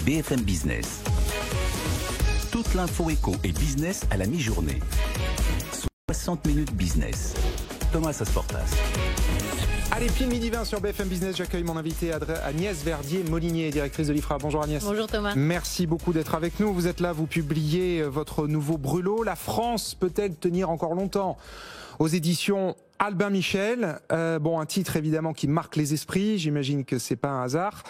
BFM Business. Toute l'info éco et business à la mi-journée. 60 minutes business. Thomas Asportas. Allez, pile midi 20 sur BFM Business, j'accueille mon invité Agnès Verdier-Molinier, directrice de l'IFRA. Bonjour Agnès. Bonjour Thomas. Merci beaucoup d'être avec nous. Vous êtes là, vous publiez votre nouveau brûlot. La France peut-elle tenir encore longtemps ? Aux éditions Albin Michel. Un titre évidemment qui marque les esprits, j'imagine que c'est pas un hasard.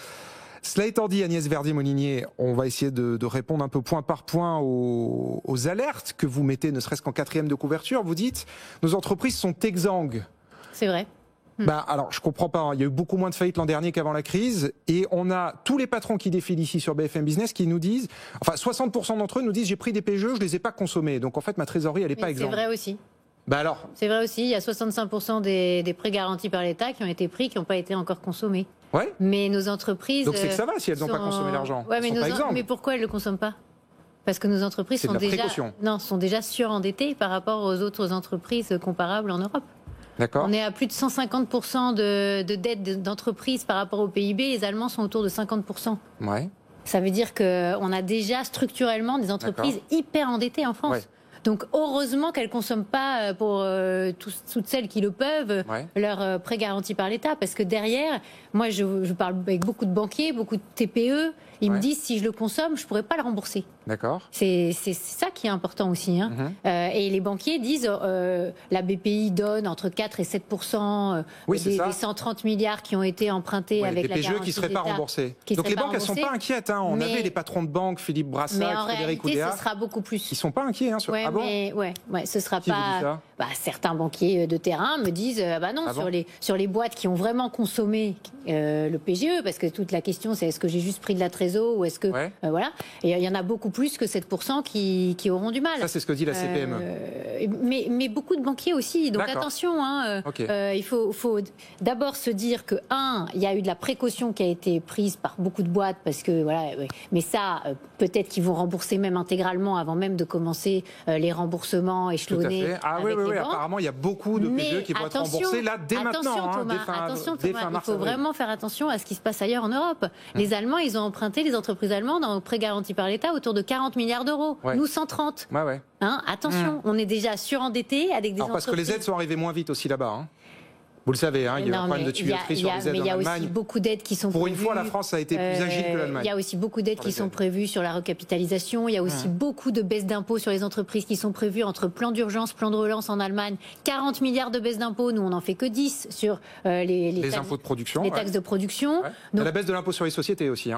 Cela étant dit, Agnès Verdier-Molinier, on va essayer de répondre un peu point par point aux alertes que vous mettez, ne serait-ce qu'en 4e de couverture. Vous dites, nos entreprises sont exsangues. C'est vrai. Alors, je comprends pas. Il y a eu beaucoup moins de faillites l'an dernier qu'avant la crise. Et on a tous les patrons qui défilent ici sur BFM Business qui nous disent, 60% d'entre eux nous disent, j'ai pris des PGE, je les ai pas consommés. Donc en fait, ma trésorerie, elle est pas exsangue. C'est vrai aussi. Alors. C'est vrai aussi. Il y a 65% des prêts garantis par l'État qui ont été pris, qui n'ont pas été encore consommés. Ouais. Mais nos entreprises. Donc c'est que ça va si elles n'ont pas consommé l'argent. Ouais, mais pourquoi elles le consomment pas ? Parce que nos entreprises sont déjà surendettées par rapport aux autres entreprises comparables en Europe. D'accord. On est à plus de 150% de dette d'entreprise par rapport au PIB. Les Allemands sont autour de 50%. Ouais. Ça veut dire qu'on a déjà structurellement des entreprises hyper endettées en France. Ouais. Donc heureusement qu'elles ne consomment pas pour toutes celles qui le peuvent leurs prêts garantis par l'État. Parce que derrière, moi je parle avec beaucoup de banquiers, beaucoup de TPE, ils me disent si je le consomme, je ne pourrais pas le rembourser. D'accord. C'est ça qui est important aussi. Et les banquiers disent la BPI donne entre 4 et 7% des 130 milliards qui ont été empruntés avec la garantie des PGE qui ne seraient pas remboursés. Donc les banques, elles ne sont pas inquiètes. On avait les patrons de banque, Philippe Brassac, Frédéric Oudéa. Mais en réalité, ce sera beaucoup plus. Ils ne sont pas inquiets. Ce sera qui pas. Vous dit ça certains banquiers de terrain me disent sur les boîtes qui ont vraiment consommé le PGE, parce que toute la question c'est est-ce que j'ai juste pris de la trésor ou est-ce que voilà. Et il y en a beaucoup plus que 7% qui auront du mal. Ça c'est ce que dit la CPME. Mais beaucoup de banquiers aussi. Donc attention. Il faut d'abord se dire que il y a eu de la précaution qui a été prise par beaucoup de boîtes parce que mais ça peut-être qu'ils vont rembourser même intégralement avant même de commencer les remboursements échelonnés. Avec les banques. Apparemment il y a beaucoup de PGE qui vont être remboursés là dès maintenant. Attention Thomas, il faut vraiment faire attention à ce qui se passe ailleurs en Europe. Les Allemands, ils ont emprunté, les entreprises allemandes, en prêts garantis par l'État autour de 40 milliards d'euros. Nous 130. Attention, on est déjà surendettés avec des entreprises. Parce que les aides sont arrivées moins vite aussi là-bas. Vous le savez, il y a eu un problème de tuyauterie sur les aides en Allemagne. Mais il y a aussi beaucoup d'aides qui sont prévues. Pour une fois, la France a été plus agile que l'Allemagne. Il y a aussi beaucoup d'aides qui sont prévues sur la recapitalisation. Il y a aussi beaucoup de baisses d'impôts sur les entreprises qui sont prévues entre plan d'urgence, plan de relance en Allemagne. 40 milliards de baisses d'impôts. Nous, on n'en fait que 10 sur les impôts de production. Les taxes de production. Donc, la baisse de l'impôt sur les sociétés aussi.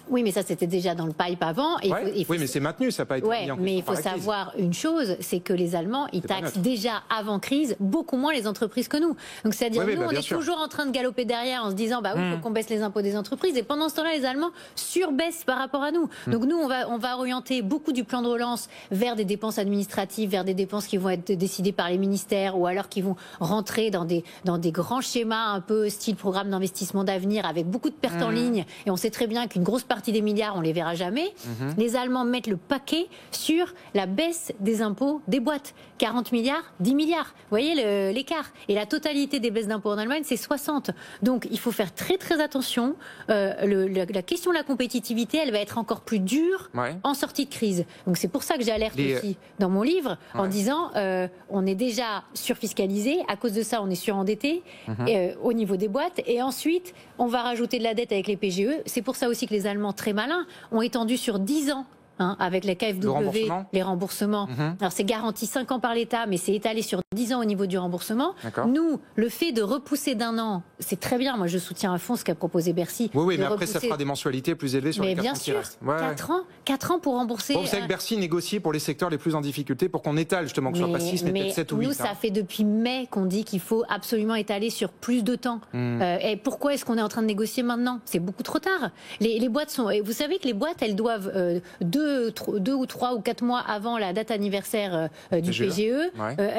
Oui, mais ça, c'était déjà dans le pipe avant. Oui, mais c'est maintenu, ça n'a pas été mis en question. Mais il faut savoir une chose, c'est que les Allemands, ils taxent déjà avant crise beaucoup moins les entreprises que nous. Donc, c'est-à-dire, nous, on est toujours en train de galoper derrière en se disant, il faut qu'on baisse les impôts des entreprises. Et pendant ce temps-là, les Allemands surbaissent par rapport à nous. Donc, nous, on va orienter beaucoup du plan de relance vers des dépenses administratives, vers des dépenses qui vont être décidées par les ministères ou alors qui vont rentrer dans des grands schémas un peu style programme d'investissement d'avenir avec beaucoup de pertes en ligne. Et on sait très bien qu'une grosse partie des milliards, on les verra jamais. Les Allemands mettent le paquet sur la baisse des impôts des boîtes. 40 milliards, 10 milliards. Vous voyez l'écart. Et la totalité des baisses d'impôts en Allemagne, c'est 60. Donc, il faut faire très, très attention. La question de la compétitivité, elle va être encore plus dure en sortie de crise. Donc, c'est pour ça que j'alerte aussi dans mon livre en disant on est déjà surfiscalisé. À cause de ça, on est surendetté au niveau des boîtes. Et ensuite, on va rajouter de la dette avec les PGE. C'est pour ça aussi que les Allemands, très malins, ont étendu sur 10 ans avec la KfW, les remboursements. Alors c'est garanti 5 ans par l'État, mais c'est étalé sur 10 ans au niveau du remboursement. Nous, le fait de repousser d'1 an, c'est très bien. Moi, je soutiens à fond ce qu'a proposé Bercy. Oui, mais après, ça fera des mensualités plus élevées sur les 4 ans qui restent. 4 ans pour rembourser. Vous savez que Bercy négocie pour les secteurs les plus en difficulté pour qu'on étale justement, que ce soit pas 6, mais peut-être 7 ou 8. Nous, ça fait depuis mai qu'on dit qu'il faut absolument étaler sur plus de temps. Et pourquoi est-ce qu'on est en train de négocier maintenant ? C'est beaucoup trop tard. Les boîtes sont... Vous savez que les boîtes, elles doivent 2 2 ou 3 ou 4 mois avant la date anniversaire du PGE,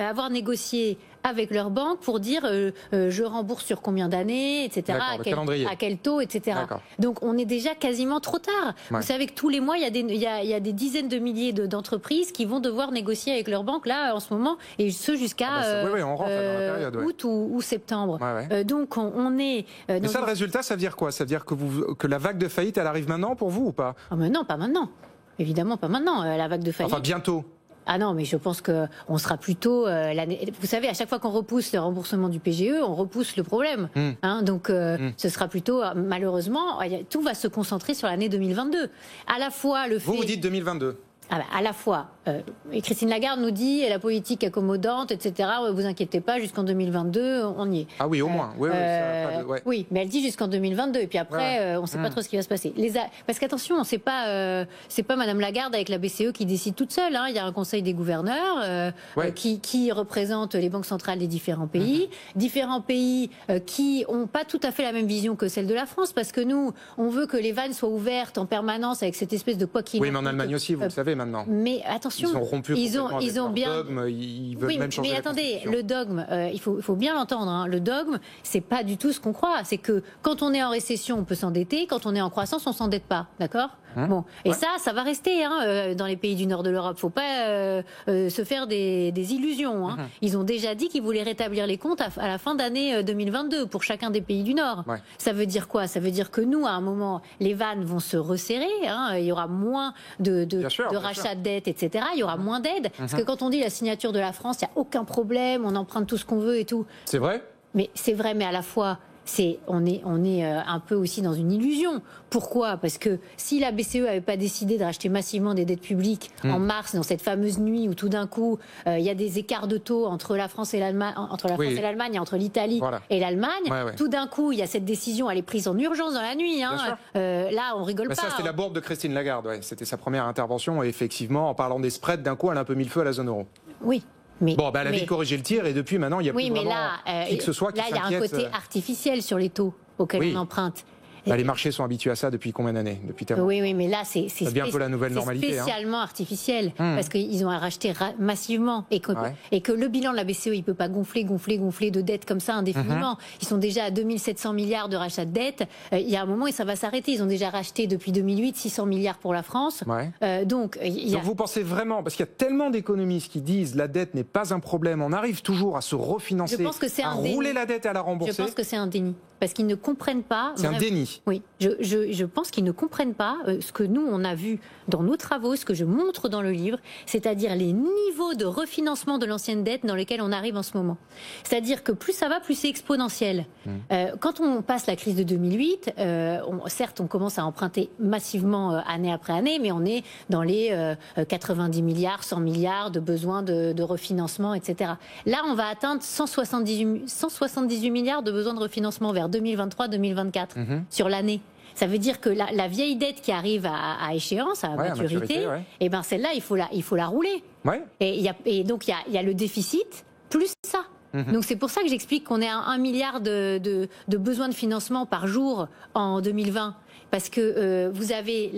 avoir négocié avec leur banque pour dire je rembourse sur combien d'années, etc., à quel taux, etc. Donc on est déjà quasiment trop tard. Vous savez que tous les mois, il y a des dizaines de milliers d'entreprises qui vont devoir négocier avec leur banque là en ce moment, et ce jusqu'à août ou septembre. Donc on est... Mais ça, le résultat, ça veut dire quoi? Ça veut dire que la vague de faillite, elle arrive maintenant pour vous ou pas? Non, pas maintenant. Évidemment, pas maintenant, la vague de faillite. Enfin, bientôt. Ah non, mais je pense qu'on sera plutôt l'année. Vous savez, à chaque fois qu'on repousse le remboursement du PGE, on repousse le problème. Donc, ce sera plutôt, malheureusement, tout va se concentrer sur l'année 2022. À la fois le fait. Vous dites 2022. À la fois, et Christine Lagarde nous dit la politique accommodante, etc. Vous inquiétez pas, jusqu'en 2022, on y est. Ah oui, au moins. Oui, mais elle dit jusqu'en 2022, et puis après, on ne sait pas trop ce qui va se passer. Parce qu'attention, c'est pas Madame Lagarde avec la BCE qui décide toute seule. Il y a un conseil des gouverneurs qui représente les banques centrales des différents pays, qui n'ont pas tout à fait la même vision que celle de la France, parce que nous, on veut que les vannes soient ouvertes en permanence avec cette espèce de quoi qu'il en coûte. Oui, mais en Allemagne aussi, vous le savez maintenant. Mais attention, ils ont rompu ils ont bien. Dogme, ils veulent même changer. Mais attendez, le dogme, il faut bien l'entendre. Le dogme, c'est pas du tout ce qu'on croit. C'est que quand on est en récession, on peut s'endetter. Quand on est en croissance, on s'endette pas. D'accord ? Bon, et ça va rester dans les pays du nord de l'Europe. Faut pas se faire des illusions. Ils ont déjà dit qu'ils voulaient rétablir les comptes à la fin d'année 2022 pour chacun des pays du Nord. Ça veut dire quoi? Ça veut dire que nous, à un moment, les vannes vont se resserrer. Il y aura moins de rachat de dettes, etc. Il y aura moins d'aide. Parce que quand on dit la signature de la France, il n'y a aucun problème, on emprunte tout ce qu'on veut et tout. C'est vrai? Mais c'est vrai, mais à la fois... on est un peu aussi dans une illusion. Pourquoi? Parce que si la BCE n'avait pas décidé de racheter massivement des dettes publiques en mars, dans cette fameuse nuit où tout d'un coup il y a des écarts de taux entre la France et l'Allemagne, et entre l'Italie et l'Allemagne, tout d'un coup il y a cette décision, elle est prise en urgence dans la nuit. Là, on rigole pas. Ça, c'était la bourde de Christine Lagarde. C'était sa première intervention, et effectivement, en parlant des spreads, d'un coup, elle a un peu mis le feu à la zone euro. Oui. Elle a vite corrigé le tir, et depuis maintenant, il n'y a plus vraiment qui que ce soit qui s'inquiète. Là, il y a un côté artificiel sur les taux auxquels on emprunte. Les marchés sont habitués à ça depuis combien d'années? Depuis tellement. Oui, mais là, c'est un peu la nouvelle normalité. Spécialement artificiel, parce qu'ils ont racheté massivement, et que le bilan de la BCE, il peut pas gonfler de dettes comme ça indéfiniment. Ils sont déjà à 2700 milliards de rachat de dettes. Il y a un moment et ça va s'arrêter. Ils ont déjà racheté depuis 2008 600 milliards pour la France. Donc vous pensez vraiment, parce qu'il y a tellement d'économistes qui disent la dette n'est pas un problème, on arrive toujours à se refinancer, à rouler la dette et à la rembourser. Je pense que c'est un déni. Parce qu'ils ne comprennent pas... C'est un déni. Oui, je pense qu'ils ne comprennent pas ce que nous, on a vu dans nos travaux, ce que je montre dans le livre, c'est-à-dire les niveaux de refinancement de l'ancienne dette dans lesquels on arrive en ce moment. C'est-à-dire que plus ça va, plus c'est exponentiel. Quand on passe la crise de 2008, certes, on commence à emprunter massivement année après année, mais on est dans les 90 milliards, 100 milliards de besoins de refinancement, etc. Là, on va atteindre 178 milliards de besoins de refinancement vers 2023-2024 sur l'année. Ça veut dire que la vieille dette qui arrive à échéance, à maturité, et ben celle-là, il faut la rouler. Et donc il y a le déficit plus ça. Donc c'est pour ça que j'explique qu'on est à 1 milliard de besoins de financement par jour en 2020. Parce que vous avez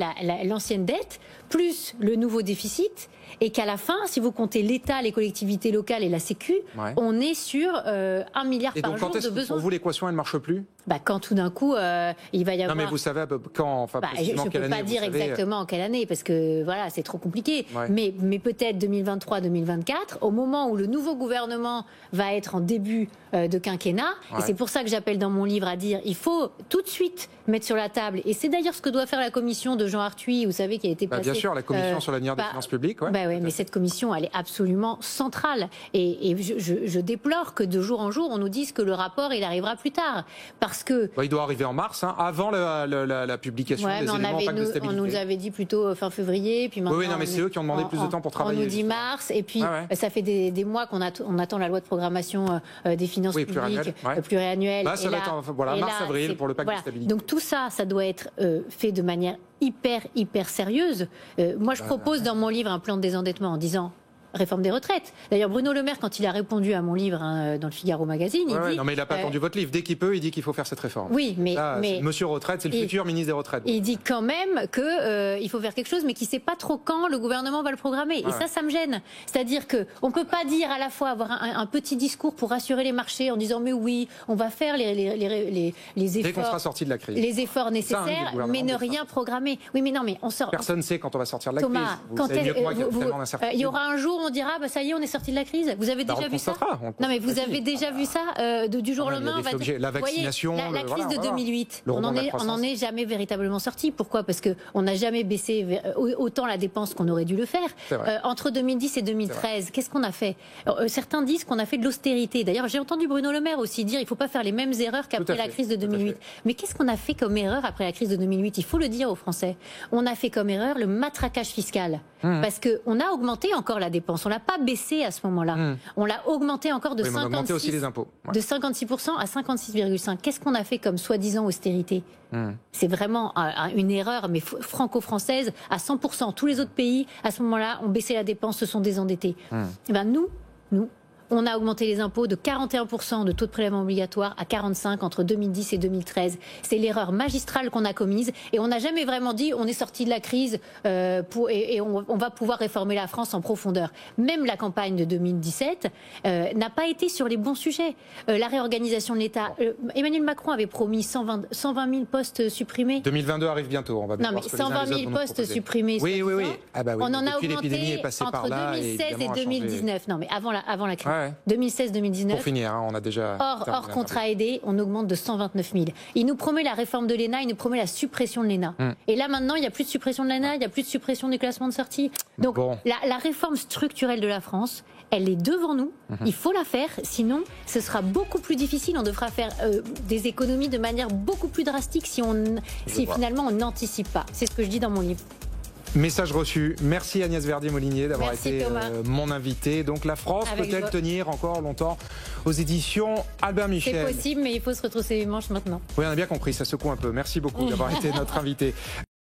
l'ancienne dette plus le nouveau déficit, et qu'à la fin, si vous comptez l'État, les collectivités locales et la Sécu, on est sur 1 milliard par jour de besoins. Pour vous, l'équation, elle ne marche plus? Quand tout d'un coup, il va y avoir... Non, mais vous savez quand, je ne peux pas dire exactement en quelle année, parce que voilà, c'est trop compliqué. Mais peut-être 2023-2024, au moment où le nouveau gouvernement va être en début de quinquennat, et c'est pour ça que j'appelle dans mon livre à dire, il faut tout de suite mettre sur la table, et c'est d'ailleurs ce que doit faire la commission de Jean Arthuis, vous savez, qui a été placée... Bien sûr, la commission sur l'avenir des finances publiques. Mais cette commission, elle est absolument centrale. Et je déplore que de jour en jour, on nous dise que le rapport, il arrivera plus tard. Parce que... il doit arriver en mars, avant la publication des éléments pacte de stabilité. On nous avait dit plutôt fin février, puis maintenant... Oui, non, mais c'est eux qui ont demandé plus de temps pour travailler. On nous dit mars, et puis ça fait des mois qu'on attend la loi de programmation des finances publiques pluriannuelle. Là, ça va être mars-avril pour le pacte de stabilité. Donc tout ça, ça doit être fait de manière hyper sérieuse. Moi, je propose dans mon livre un plan de désendettement en disant réforme des retraites. D'ailleurs, Bruno Le Maire, quand il a répondu à mon livre dans le Figaro Magazine, il dit... Non, mais il n'a pas attendu votre livre. Dès qu'il peut, il dit qu'il faut faire cette réforme. Oui, mais... Là, Monsieur Retraite, c'est le futur ministre des Retraites. Il dit quand même qu'il faut faire quelque chose, mais qu'il ne sait pas trop quand le gouvernement va le programmer. Et ça me gêne. C'est-à-dire qu'on ne peut pas dire à la fois avoir un petit discours pour rassurer les marchés en disant mais oui, on va faire les efforts... Dès qu'on sera sorti de la crise. Les efforts nécessaires, mais ne rien programmer. Oui, mais non, mais on sort... Personne ne sait quand on va sortir de la Thomas, crise. Il y aura un jour où on dira bah, ça y est, on est sorti de la crise. Vous avez déjà vu ça? Non, mais vous avez déjà vu ça du jour au lendemain. La vaccination, la crise de 2008, on n'en est jamais véritablement sorti. Pourquoi? Parce qu'on n'a jamais baissé autant la dépense qu'on aurait dû le faire. Entre 2010 et 2013, qu'est-ce qu'on a fait? Certains disent qu'on a fait de l'austérité. D'ailleurs, j'ai entendu Bruno Le Maire aussi dire il ne faut pas faire les mêmes erreurs qu'après la crise de 2008. Mais qu'est-ce qu'on a fait comme erreur après la crise de 2008? Il faut le dire aux Français. On a fait comme erreur le matraquage fiscal. Parce qu'on a augmenté encore la dépense. On ne l'a pas baissé à ce moment-là. On l'a augmenté encore de 56%, aussi les impôts. De 56% à 56,5%. Qu'est-ce qu'on a fait comme soi-disant austérité? C'est vraiment une erreur, mais franco-française à 100%. Tous les autres pays, à ce moment-là, ont baissé la dépense, se sont désendettés. Et ben nous, on a augmenté les impôts de 41% de taux de prélèvement obligatoire à 45% entre 2010 et 2013. C'est l'erreur magistrale qu'on a commise et on n'a jamais vraiment dit on est sorti de la crise et on va pouvoir réformer la France en profondeur. Même la campagne de 2017 n'a pas été sur les bons sujets. La réorganisation de l'État. Emmanuel Macron avait promis 120 000 postes supprimés. 2022 arrive bientôt. On va non, mais 120 000 postes supprimés. Oui. Ah bah oui. On en a depuis augmenté entre 2016 et 2019. Non, mais avant la crise. 2016-2019. Pour finir, on a déjà... Hors contrat aidé, on augmente de 129 000. Il nous promet la réforme de l'ENA, il nous promet la suppression de l'ENA. Et là, maintenant, il n'y a plus de suppression de l'ENA, il n'y a plus de suppression des classements de sortie. Donc, la réforme structurelle de la France, elle est devant nous. Il faut la faire, sinon, ce sera beaucoup plus difficile. On devra faire des économies de manière beaucoup plus drastique si finalement on n'anticipe pas. C'est ce que je dis dans mon livre. Message reçu. Merci Agnès Verdier-Molinier d'avoir été mon invité. Donc la France peut-elle tenir encore longtemps aux éditions Albin Michel? C'est possible, mais il faut se retrousser les manches maintenant. Oui, on a bien compris, ça secoue un peu. Merci beaucoup d'avoir été notre invité.